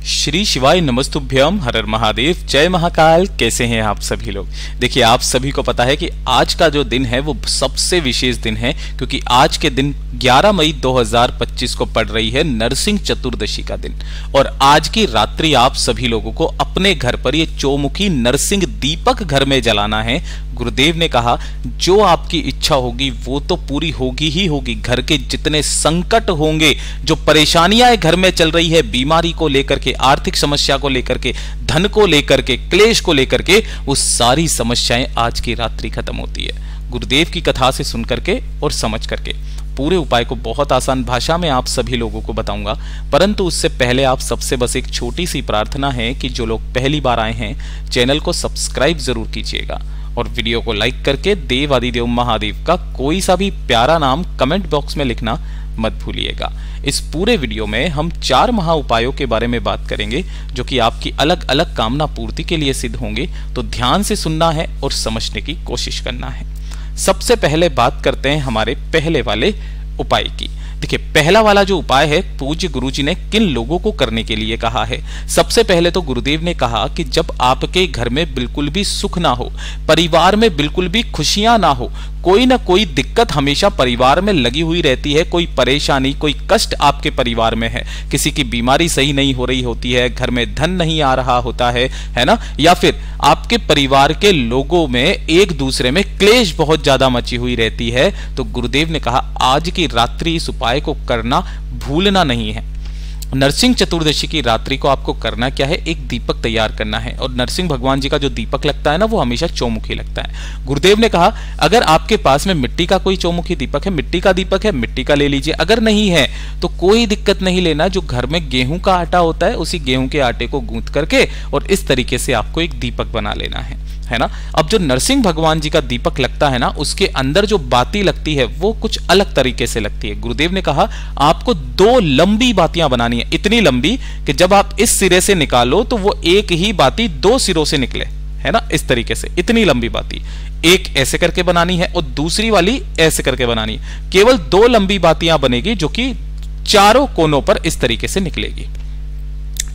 श्री शिवाय नमस्तुभ्यम, हर हर महादेव, जय महाकाल। कैसे हैं आप सभी लोग। देखिए, आप सभी को पता है कि आज का जो दिन है वो सबसे विशेष दिन है, क्योंकि आज के दिन 11 मई 2025 को पड़ रही है नरसिंह चतुर्दशी का दिन। और आज की रात्रि आप सभी लोगों को अपने घर पर ये चौमुखी नरसिंह दीपक घर में जलाना है। गुरुदेव ने कहा जो आपकी इच्छा होगी वो तो पूरी होगी ही होगी। घर के जितने संकट होंगे, जो परेशानियां घर में चल रही है, बीमारी को लेकर के, आर्थिक समस्या को लेकर के, धन को लेकर के, क्लेश को लेकर के, वो सारी समस्याएं आज की रात्रि खत्म होती है। गुरुदेव की कथा से सुन करके और समझ करके पूरे उपाय को बहुत आसान भाषा में आप सभी लोगों को बताऊंगा। परंतु उससे पहले आप सबसे बस एक छोटी सी प्रार्थना है कि जो लोग पहली बार आए हैं चैनल को सब्सक्राइब जरूर कीजिएगा और वीडियो को लाइक करके देव आदिदेव महादेव का कोई सा भी प्यारा नाम कमेंट बॉक्स में लिखना मत भूलिएगा। इस पूरे वीडियो में हम 4 महा उपायों के बारे में बात करेंगे जो कि आपकी अलग अलग कामना पूर्ति के लिए सिद्ध होंगे। तो ध्यान से सुनना है और समझने की कोशिश करना है। सबसे पहले बात करते हैं हमारे पहले वाले उपाय की। देखिए, पहला वाला जो उपाय है पूज्य गुरुजी ने किन लोगों को करने के लिए कहा है। सबसे पहले तो गुरुदेव ने कहा कि जब आपके घर में बिल्कुल भी सुख ना हो, परिवार में बिल्कुल भी खुशियां ना हो, कोई ना कोई दिक्कत हमेशा परिवार में लगी हुई रहती है, कोई परेशानी, कोई कष्ट आपके परिवार में है, किसी की बीमारी सही नहीं हो रही होती है, घर में धन नहीं आ रहा होता है ना, या फिर आपके परिवार के लोगों में एक दूसरे में क्लेश बहुत ज्यादा मची हुई रहती है, तो गुरुदेव ने कहा आज की रात्रि इस उपाय को करना भूलना नहीं है। नरसिंह चतुर्दशी की रात्रि को आपको करना क्या है, एक दीपक तैयार करना है। और नरसिंह भगवान जी का जो दीपक लगता है ना, वो हमेशा चौमुखी लगता है। गुरुदेव ने कहा अगर आपके पास में मिट्टी का कोई चौमुखी दीपक है, मिट्टी का दीपक है, मिट्टी का ले लीजिए। अगर नहीं है तो कोई दिक्कत नहीं लेना, जो घर में गेहूं का आटा होता है उसी गेहूं के आटे को गूंथ करके और इस तरीके से आपको एक दीपक बना लेना है ना। अब जो नरसिंह भगवान जी का दीपक लगता है ना, उसके अंदर जो बाती लगती है वो कुछ अलग तरीके से लगती है। गुरुदेव ने कहा आपको 2 लंबी बातियां बनानी है, इतनी लंबी कि जब आप इस सिरे से निकालो तो वो एक ही बाती 2 सिरों से निकले, है ना। इस तरीके से इतनी लंबी बाती एक ऐसे करके बनानी है और दूसरी वाली ऐसे करके बनानी है। केवल 2 लंबी बातियां बनेगी जो कि चारों कोनों पर इस तरीके से निकलेगी,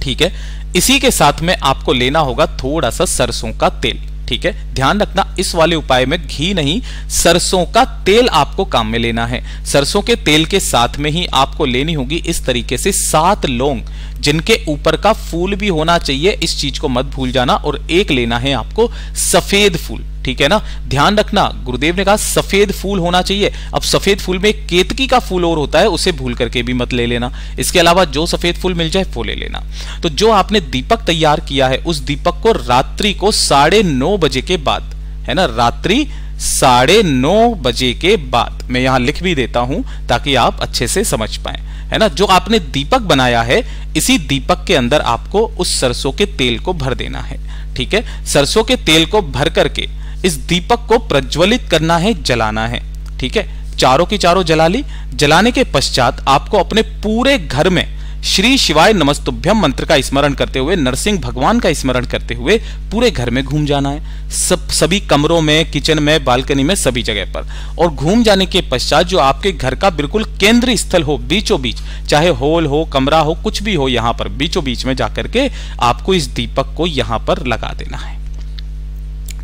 ठीक है। इसी के साथ में आपको लेना होगा थोड़ा सा सरसों का तेल, ठीक है। ध्यान रखना इस वाले उपाय में घी नहीं, सरसों का तेल आपको काम में लेना है। सरसों के तेल के साथ में ही आपको लेनी होगी इस तरीके से 7 लौंग, जिनके ऊपर का फूल भी होना चाहिए, इस चीज को मत भूल जाना। और एक लेना है आपको सफेद फूल, ठीक है ना। ध्यान रखना गुरुदेव ने कहा सफेद फूल होना चाहिए। अब सफेद फूल में केतकी का फूल और होता है, उसे भूल करके भी मत ले लेना। इसके अलावा जो सफेद फूल मिल जाए वो ले लेना। तो जो आपने दीपक तैयार किया है उस दीपक को रात्रि को 9:30 बजे के बाद, है ना, रात्रि 9:30 बजे के बाद, मैं यहां लिख भी देता हूं ताकि आप अच्छे से समझ पाए, है ना। जो आपने दीपक बनाया है इसी दीपक के अंदर आपको उस सरसों के तेल को भर देना है, ठीक है। सरसों के तेल को भर करके इस दीपक को प्रज्वलित करना है, जलाना है, ठीक है। चारों की चारों जला ली। जलाने के पश्चात आपको अपने पूरे घर में श्री शिवाय नमस्तुभ्यम मंत्र का स्मरण करते हुए, नरसिंह भगवान का स्मरण करते हुए पूरे घर में घूम जाना है, सभी कमरों में, किचन में, बालकनी में, सभी जगह पर। और घूम जाने के पश्चात जो आपके घर का बिल्कुल केंद्र स्थल हो, बीचों बीच, चाहे हॉल हो, कमरा हो, कुछ भी हो, यहां पर बीचों बीच में जाकर के आपको इस दीपक को यहां पर लगा देना है,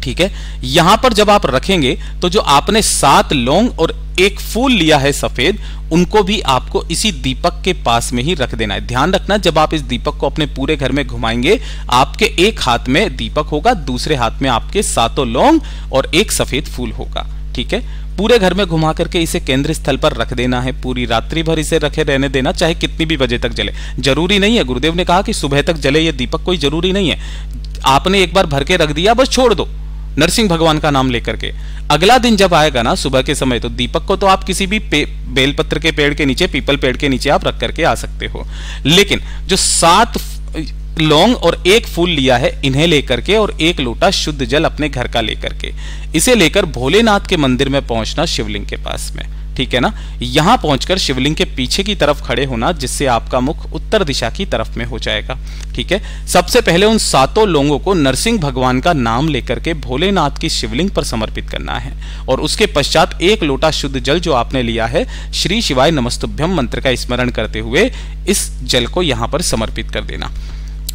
ठीक है। यहां पर जब आप रखेंगे तो जो आपने 7 लौंग और एक फूल लिया है सफेद, उनको भी आपको इसी दीपक के पास में ही रख देना है। ध्यान रखना जब आप इस दीपक को अपने पूरे घर में घुमाएंगे, आपके एक हाथ में दीपक होगा, दूसरे हाथ में आपके 7 लौंग और एक सफेद फूल होगा, ठीक है। पूरे घर में घुमा करके इसे केंद्र स्थल पर रख देना है। पूरी रात्रि भर इसे रखे रहने देना, चाहे कितनी भी बजे तक जले, जरूरी नहीं है। गुरुदेव ने कहा कि सुबह तक जले ये दीपक, कोई जरूरी नहीं है। आपने एक बार भर के रख दिया, बस छोड़ दो नरसिंह भगवान का नाम लेकर के। अगला दिन जब आएगा ना सुबह के समय, तो दीपक को तो आप किसी भी बेलपत्र के पेड़ के नीचे, पीपल पेड़ के नीचे आप रख करके आ सकते हो। लेकिन जो 7 लौंग और एक फूल लिया है, इन्हें लेकर के और एक लोटा शुद्ध जल अपने घर का लेकर के, इसे लेकर भोलेनाथ के मंदिर में पहुंचना, शिवलिंग के पास में, ठीक है ना। यहां पहुंचकर शिवलिंग के पीछे की तरफ खड़े होना, जिससे आपका मुख उत्तर दिशा की तरफ में हो जाएगा, ठीक है। सबसे पहले उन 7 लोगों को नरसिंह भगवान का नाम लेकर के भोलेनाथ की शिवलिंग पर समर्पित करना है। और उसके पश्चात एक लोटा शुद्ध जल जो आपने लिया है, श्री शिवाय नमस्तुभ्यम मंत्र का स्मरण करते हुए इस जल को यहां पर समर्पित कर देना।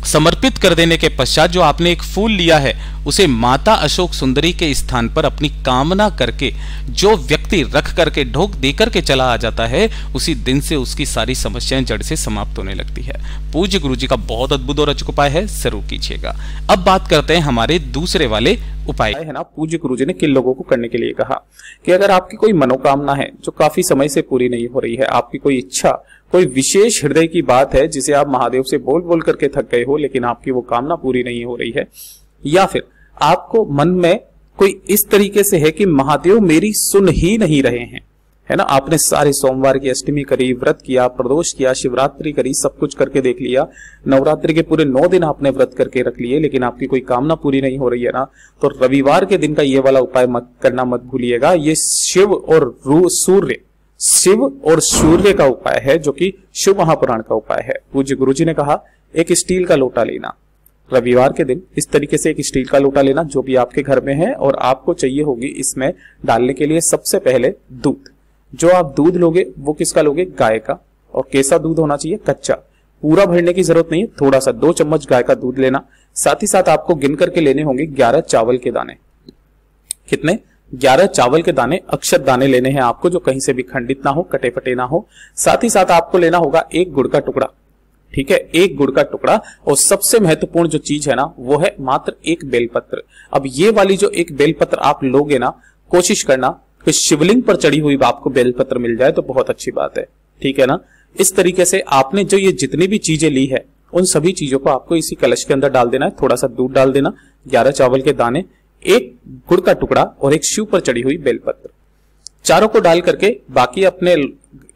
समर्पित कर देने के पश्चात जो आपने एक फूल लिया है उसे माता अशोक सुंदरी के स्थान पर अपनी कामना करके जो व्यक्ति रख करके ढोक देकर के चला आ जाता है, उसी दिन से उसकी सारी समस्याएं जड़ से समाप्त होने लगती है। पूज्य गुरु जी का बहुत अद्भुत और अचूक उपाय है, जरूर कीजिएगा। अब बात करते हैं हमारे दूसरे वाले उपाय है ना। पूज्य गुरु जी ने किन लोगों को करने के लिए कहा कि अगर आपकी कोई मनोकामना है जो काफी समय से पूरी नहीं हो रही है, आपकी कोई इच्छा, कोई विशेष हृदय की बात है जिसे आप महादेव से बोल बोल करके थक गए हो लेकिन आपकी वो कामना पूरी नहीं हो रही है, या फिर आपको मन में कोई इस तरीके से है कि महादेव मेरी सुन ही नहीं रहे हैं, है ना, आपने सारे सोमवार की अष्टमी करी, व्रत किया, प्रदोष किया, शिवरात्रि करी, सब कुछ करके देख लिया, नवरात्रि के पूरे 9 दिन आपने व्रत करके रख लिए लेकिन आपकी कोई कामना पूरी नहीं हो रही है ना, तो रविवार के दिन का ये वाला उपाय करना मत भूलिएगा। ये शिव और सूर्य का उपाय है जो कि शिव महापुराण का उपाय है। पूज्य गुरु जी ने कहा एक स्टील का लोटा लेना, रविवार के दिन इस तरीके से एक स्टील का लोटा लेना जो भी आपके घर में है, और आपको चाहिए होगी इसमें डालने के लिए सबसे पहले दूध। जो आप दूध लोगे वो किसका लोगे? गाय का। और कैसा दूध होना चाहिए? कच्चा। पूरा भरने की जरूरत नहीं है, थोड़ा सा 2 चम्मच गाय का दूध लेना। साथ ही साथ आपको गिन करके लेने होंगे 11 चावल के दाने। कितने? 11 चावल के दाने, अक्षत दाने लेने हैं आपको, जो कहीं से भी खंडित ना हो, कटे फटे ना हो। साथ ही साथ आपको लेना होगा 1 गुड़ का टुकड़ा, ठीक है, 1 गुड़ का टुकड़ा। और सबसे महत्वपूर्ण जो चीज है ना वो है मात्र 1 बेलपत्र। अब ये वाली जो 1 बेलपत्र आप लोगे ना, कोशिश करना कि शिवलिंग पर चढ़ी हुई आपको बेलपत्र मिल जाए तो बहुत अच्छी बात है, ठीक है ना। इस तरीके से आपने जो ये जितनी भी चीजें ली है उन सभी चीजों को आपको इसी कलश के अंदर डाल देना है। थोड़ा सा दूध डाल देना, 11 चावल के दाने, 1 गुड़ का टुकड़ा और 1 शिव पर चढ़ी हुई बेलपत्र, चारों को डाल करके बाकी अपने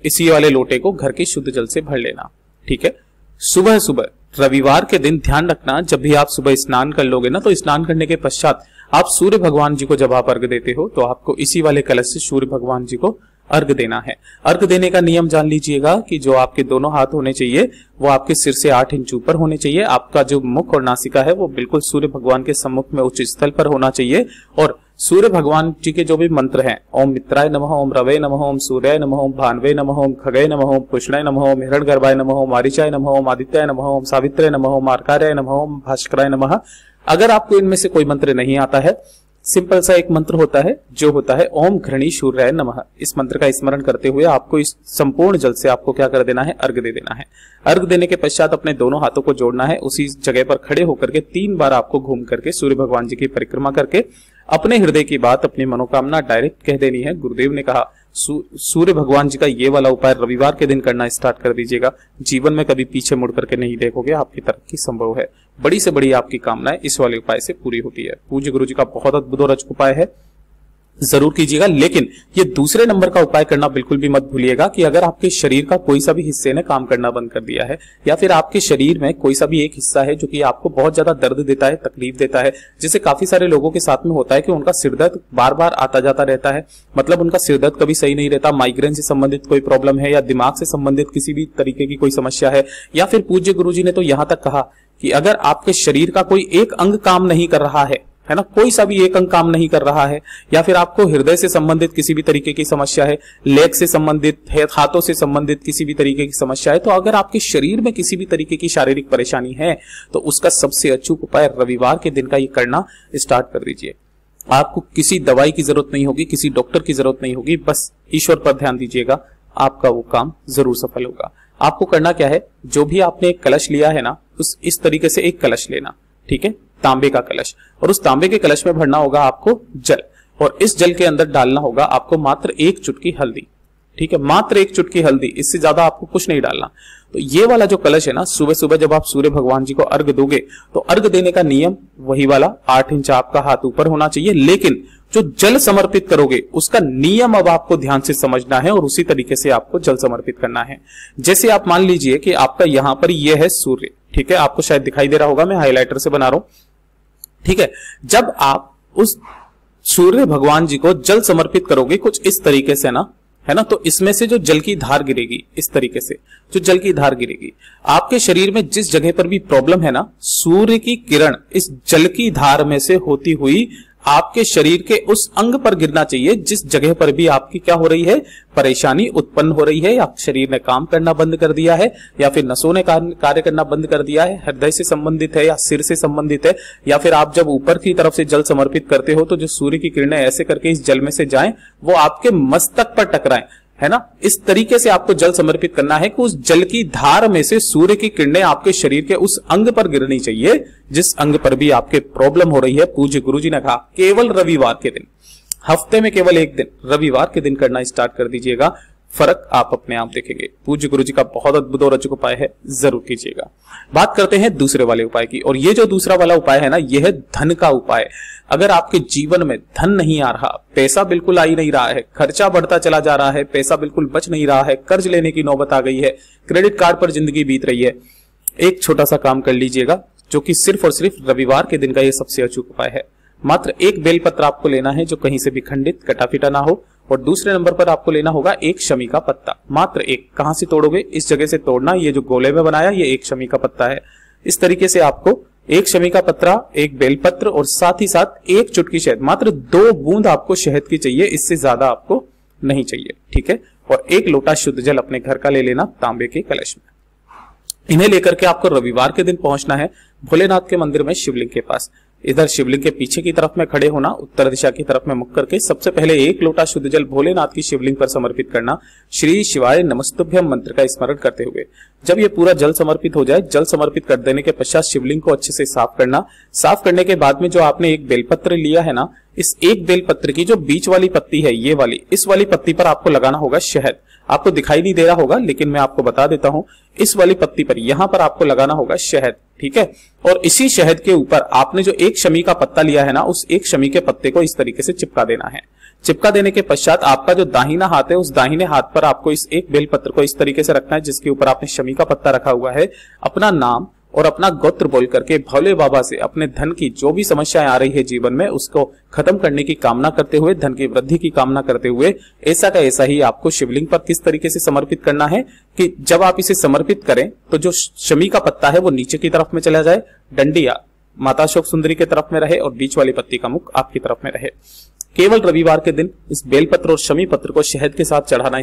इसी वाले लोटे को घर के शुद्ध जल से भर लेना, ठीक है। सुबह सुबह रविवार के दिन ध्यान रखना, जब भी आप सुबह स्नान कर लोगे ना, तो स्नान करने के पश्चात आप सूर्य भगवान जी को जब आप अर्घ देते हो तो आपको इसी वाले कलश से सूर्य भगवान जी को अर्घ देना है। अर्घ देने का नियम जान लीजिएगा कि जो आपके दोनों हाथ होने चाहिए वो आपके सिर से 8 इंच ऊपर होने चाहिए। आपका जो मुख और नासिका है वो बिल्कुल सूर्य भगवान के सम्मुख में उच्च स्थल पर होना चाहिए। और सूर्य भगवान जी के जो भी मंत्र हैं, ओम मित्राय नमः, ओम रवे नमः, ओम सूर्याय नमः, ओम भानवे नमः, ओम खगय नमः, ओम पुष्णाय नमः, ओम हिरण्यगर्भाय नमः, ओम मारीचाय नमः, ओम आदित्याय नमः, ओम सावित्र्याय नमः, ओम अर्कार्याय नमः, ओम भास्कराय नमः। अगर आपको इनमें से कोई मंत्र नहीं आता है, सिंपल सा एक मंत्र होता है जो होता है ओम घृणी सूर्याय नमः। इस मंत्र का स्मरण करते हुए आपको इस संपूर्ण जल से आपको क्या कर देना है? अर्घ दे देना है। अर्घ देने के पश्चात अपने दोनों हाथों को जोड़ना है, उसी जगह पर खड़े होकर के 3 बार आपको घूम करके सूर्य भगवान जी की परिक्रमा करके अपने हृदय की बात, अपनी मनोकामना डायरेक्ट कह देनी है। गुरुदेव ने कहा सूर्य भगवान जी का ये वाला उपाय रविवार के दिन करना स्टार्ट कर दीजिएगा, जीवन में कभी पीछे मुड़ करके नहीं देखोगे, आपकी तरक्की संभव है। बड़ी से बड़ी आपकी कामनाएं इस वाले उपाय से पूरी होती है। पूज्य गुरु जी का बहुत अद्भुत और अचूक उपाय है, जरूर कीजिएगा। लेकिन ये दूसरे नंबर का उपाय करना बिल्कुल भी मत भूलिएगा कि अगर आपके शरीर का कोई सा भी हिस्से ने काम करना बंद कर दिया है, या फिर आपके शरीर में कोई सा भी एक हिस्सा है जो कि आपको बहुत ज्यादा दर्द देता है, तकलीफ देता है, जैसे काफी सारे लोगों के साथ में होता है कि उनका सिरदर्द बार बार आता जाता रहता है, मतलब उनका सिरदर्द कभी सही नहीं रहता, माइग्रेन से संबंधित कोई प्रॉब्लम है या दिमाग से संबंधित किसी भी तरीके की कोई समस्या है, या फिर पूज्य गुरु जी ने तो यहां तक कहा कि अगर आपके शरीर का कोई एक अंग काम नहीं कर रहा है ना, कोई सा भी एक अंग काम नहीं कर रहा है, या फिर आपको हृदय से संबंधित किसी भी तरीके की समस्या है, लेग से संबंधित है, हाथों से संबंधित किसी भी तरीके की समस्या है, तो अगर आपके शरीर में किसी भी तरीके की शारीरिक परेशानी है तो उसका सबसे अचूक उपाय रविवार के दिन का ये करना स्टार्ट कर दीजिए। आपको किसी दवाई की जरूरत नहीं होगी, किसी डॉक्टर की जरूरत नहीं होगी, बस ईश्वर पर ध्यान दीजिएगा, आपका वो काम जरूर सफल होगा। आपको करना क्या है, जो भी आपने एक कलश लिया है ना, उस इस तरीके से एक कलश लेना, ठीक है, तांबे का कलश, और उस तांबे के कलश में भरना होगा आपको जल, और इस जल के अंदर डालना होगा आपको मात्र 1 चुटकी हल्दी, ठीक है, मात्र 1 चुटकी हल्दी, इससे ज्यादा आपको कुछ नहीं डालना। तो ये वाला जो कलश है ना, सुबह सुबह जब आप सूर्य भगवान जी को अर्घ दोगे तो अर्घ देने का नियम वही वाला 8 इंच आपका हाथ ऊपर होना चाहिए, लेकिन जो जल समर्पित करोगे उसका नियम अब आपको ध्यान से समझना है और उसी तरीके से आपको जल समर्पित करना है। जैसे आप मान लीजिए कि आपका यहां पर यह है सूर्य, ठीक है, आपको शायद दिखाई दे रहा होगा, मैं हाईलाइटर से बना रहा हूं, ठीक है। जब आप उस सूर्य भगवान जी को जल समर्पित करोगे कुछ इस तरीके से ना, है ना, तो इसमें से जो जल की धार गिरेगी, इस तरीके से जो जल की धार गिरेगी, आपके शरीर में जिस जगह पर भी प्रॉब्लम है ना, सूर्य की किरण इस जल की धार में से होती हुई आपके शरीर के उस अंग पर गिरना चाहिए जिस जगह पर भी आपकी क्या हो रही है, परेशानी उत्पन्न हो रही है, या शरीर ने काम करना बंद कर दिया है, या फिर नसों ने कार्य करना बंद कर दिया है, हृदय से संबंधित है या सिर से संबंधित है, या फिर आप जब ऊपर की तरफ से जल समर्पित करते हो तो जो सूर्य की किरणें ऐसे करके इस जल में से जाएं वो आपके मस्तक पर टकराएं, है ना। इस तरीके से आपको जल समर्पित करना है कि उस जल की धार में से सूर्य की किरणें आपके शरीर के उस अंग पर गिरनी चाहिए जिस अंग पर भी आपके प्रॉब्लम हो रही है। पूज्य गुरुजी ने कहा केवल रविवार के दिन, हफ्ते में केवल एक दिन, रविवार के दिन करना स्टार्ट कर दीजिएगा, फर्क आप अपने आप देखेंगे। पूज्य गुरुजी का बहुत अद्भुत और अचूक उपाय है, जरूर कीजिएगा। बात करते हैं दूसरे वाले उपाय की, और ये जो दूसरा वाला उपाय है ना, यह है धन का उपाय। अगर आपके जीवन में धन नहीं आ रहा, पैसा बिल्कुल आ ही नहीं रहा है, खर्चा बढ़ता चला जा रहा है, पैसा बिल्कुल बच नहीं रहा है, कर्ज लेने की नौबत आ गई है, क्रेडिट कार्ड पर जिंदगी बीत रही है, एक छोटा सा काम कर लीजिएगा जो कि सिर्फ और सिर्फ रविवार के दिन का ये सबसे अचूक उपाय है। मात्र एक बेलपत्र आपको लेना है जो कहीं से भी खंडित कटा फिटा ना हो, और दूसरे नंबर पर आपको लेना होगा एक शमी का पत्ता, मात्र एक। कहां से तोड़ोगे, इस जगह से तोड़ना, ये जो गोले में बनाया ये एक शमी का पत्ता है। इस तरीके से आपको एक शमी का पत्ता, एक बेलपत्र और साथ ही साथ एक चुटकी शहद, मात्र 2 बूंद आपको शहद की चाहिए, इससे ज्यादा आपको नहीं चाहिए, ठीक है। और एक लोटा शुद्ध जल अपने घर का ले लेना तांबे के कलश में। इन्हें लेकर के आपको रविवार के दिन पहुंचना है भोलेनाथ के मंदिर में शिवलिंग के पास। इधर शिवलिंग के पीछे की तरफ में खड़े होना, उत्तर दिशा की तरफ में मुख करके सबसे पहले एक लोटा शुद्ध जल भोलेनाथ की शिवलिंग पर समर्पित करना, श्री शिवाय नमस्तुभ्यम मंत्र का स्मरण करते हुए। जब ये पूरा जल समर्पित हो जाए, जल समर्पित कर देने के पश्चात शिवलिंग को अच्छे से साफ करना। साफ करने के बाद में जो आपने एक बेलपत्र लिया है ना, इस एक बेलपत्र की जो बीच वाली पत्ती है, ये वाली, इस वाली पत्ती पर आपको लगाना होगा शहद। आपको दिखाई नहीं दे रहा होगा लेकिन मैं आपको बता देता हूं, इस वाली पत्ती पर यहां पर आपको लगाना होगा शहद, ठीक है। और इसी शहद के ऊपर आपने जो एक शमी का पत्ता लिया है ना, उस एक शमी के पत्ते को इस तरीके से चिपका देना है। चिपका देने के पश्चात आपका जो दाहिना हाथ है, उस दाहिने हाथ पर आपको इस एक बेलपत्र को इस तरीके से रखना है जिसके ऊपर आपने शमी का पत्ता रखा हुआ है। अपना नाम और अपना गोत्र बोल करके भोले बाबा से अपने धन की जो भी समस्याएं आ रही है जीवन में, उसको खत्म करने की कामना करते हुए, धन की वृद्धि की कामना करते हुए, ऐसा का ऐसा ही आपको शिवलिंग पर किस तरीके से समर्पित करना है कि जब आप इसे समर्पित करें तो जो शमी का पत्ता है वो नीचे की तरफ में चला जाए, डंडिया माता अशोक सुंदरी के तरफ में रहे और बीच वाली पत्ती का मुख आपकी तरफ में रहे। केवल रविवार के दिन इस बेलपत्र और शमी पत्र को शहद के साथ चढ़ाना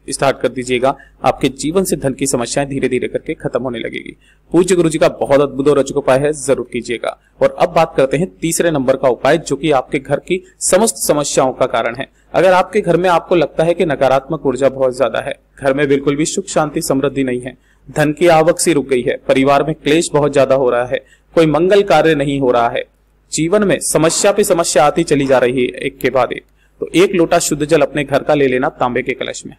स्टार्ट कर दीजिएगा। आपके जीवन से धन की समस्याएं धीरे धीरे करके खत्म होने लगेगी। पूज्य गुरुजी का बहुत अद्भुत और अचूक उपाय है, जरूर कीजिएगा। और अब बात करते हैं तीसरे नंबर का उपाय, जो कि आपके घर की समस्त समस्याओं का कारण है। अगर आपके घर में आपको लगता है कि नकारात्मक ऊर्जा बहुत ज्यादा है, घर में बिल्कुल भी सुख शांति समृद्धि नहीं है, धन की आवक सी रुक गई है, परिवार में क्लेश बहुत ज्यादा हो रहा है, कोई मंगल कार्य नहीं हो रहा है, जीवन में समस्या पे समस्या आती चली जा रही है एक के बाद एक, तो एक लोटा शुद्ध जल अपने घर का ले लेना तांबे के कलश में,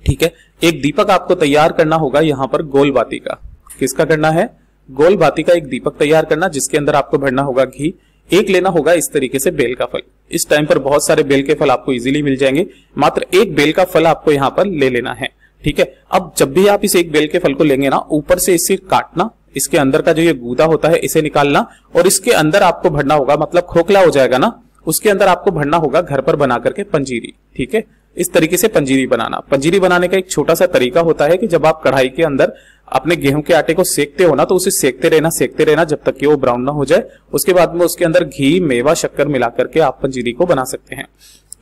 ठीक है। एक दीपक आपको तैयार करना होगा यहाँ पर गोल बाती का। किसका करना है? गोल बाती का एक दीपक तैयार करना, जिसके अंदर आपको भरना होगा घी। एक लेना होगा इस तरीके से बेल का फल। इस टाइम पर बहुत सारे बेल के फल आपको इजीली मिल जाएंगे, मात्र एक बेल का फल आपको यहाँ पर ले लेना है, ठीक है। अब जब भी आप इस एक बेल के फल को लेंगे ना, ऊपर से इसे काटना, इसके अंदर का जो ये गूदा होता है इसे निकालना, और इसके अंदर आपको भरना होगा, मतलब खोखला हो जाएगा ना, उसके अंदर आपको भरना होगा घर पर बना करके पंजीरी, ठीक है। इस तरीके से पंजीरी बनाना। पंजीरी बनाने का एक छोटा सा तरीका होता है कि जब आप कढ़ाई के अंदर अपने गेहूं के आटे को सेकते हो ना, तो उसे सेकते रहना जब तक कि वो ब्राउन ना हो जाए। उसके बाद में उसके अंदर घी, मेवा, शक्कर मिला करके आप पंजीरी को बना सकते हैं।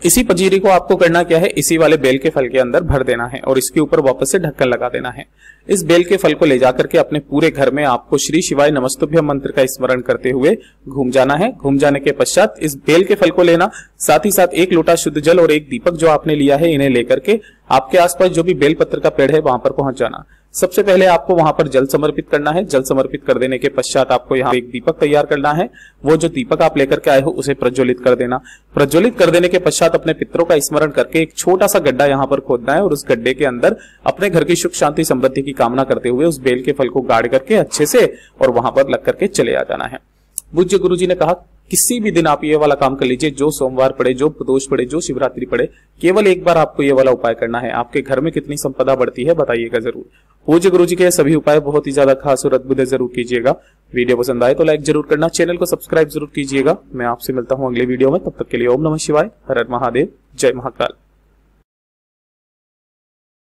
इसी पंजीरी को आपको करना क्या है, इसी वाले बेल के फल के अंदर भर देना है और इसके ऊपर वापस से ढक्कन लगा देना है। इस बेल के फल को ले जाकर के अपने पूरे घर में आपको श्री शिवाय नमस्तुभ्यम मंत्र का स्मरण करते हुए घूम जाना है। घूम जाने के पश्चात इस बेल के फल को लेना, साथ ही साथ एक लोटा शुद्ध जल और एक दीपक जो आपने लिया है, इन्हें लेकर के आपके आसपास जो भी बेल पत्र का पेड़ है वहां पर पहुंच जाना। सबसे पहले आपको वहां पर जल समर्पित करना है। जल समर्पित कर देने के पश्चात आपको यहाँ एक दीपक तैयार करना है। वो जो दीपक आप लेकर के आए हो उसे प्रज्वलित कर देना। प्रज्वलित कर देने के पश्चात अपने पितरों का स्मरण करके एक छोटा सा गड्ढा यहाँ पर खोदना है और उस गड्ढे के अंदर अपने घर की सुख शांति समृद्धि की कामना करते हुए उस बेल के फल को गाड़ करके अच्छे से और वहां पर लग करके चले आ जाना है। पूज्य गुरुजी ने कहा किसी भी दिन आप ये वाला काम कर लीजिए, जो सोमवार पड़े, जो प्रदोष पड़े, जो शिवरात्रि पड़े, केवल एक बार आपको ये वाला उपाय करना है। आपके घर में कितनी संपदा बढ़ती है बताइएगा जरूर। पूज्य गुरुजी के सभी उपाय बहुत ही ज्यादा खास और अद्भुत है, जरूर कीजिएगा। वीडियो पसंद आए तो लाइक जरूर करना, चैनल को सब्सक्राइब जरूर कीजिएगा। मैं आपसे मिलता हूँ अगले वीडियो में, तब तक के लिए ओम नमः शिवाय, हर हर महादेव, जय महाकाल।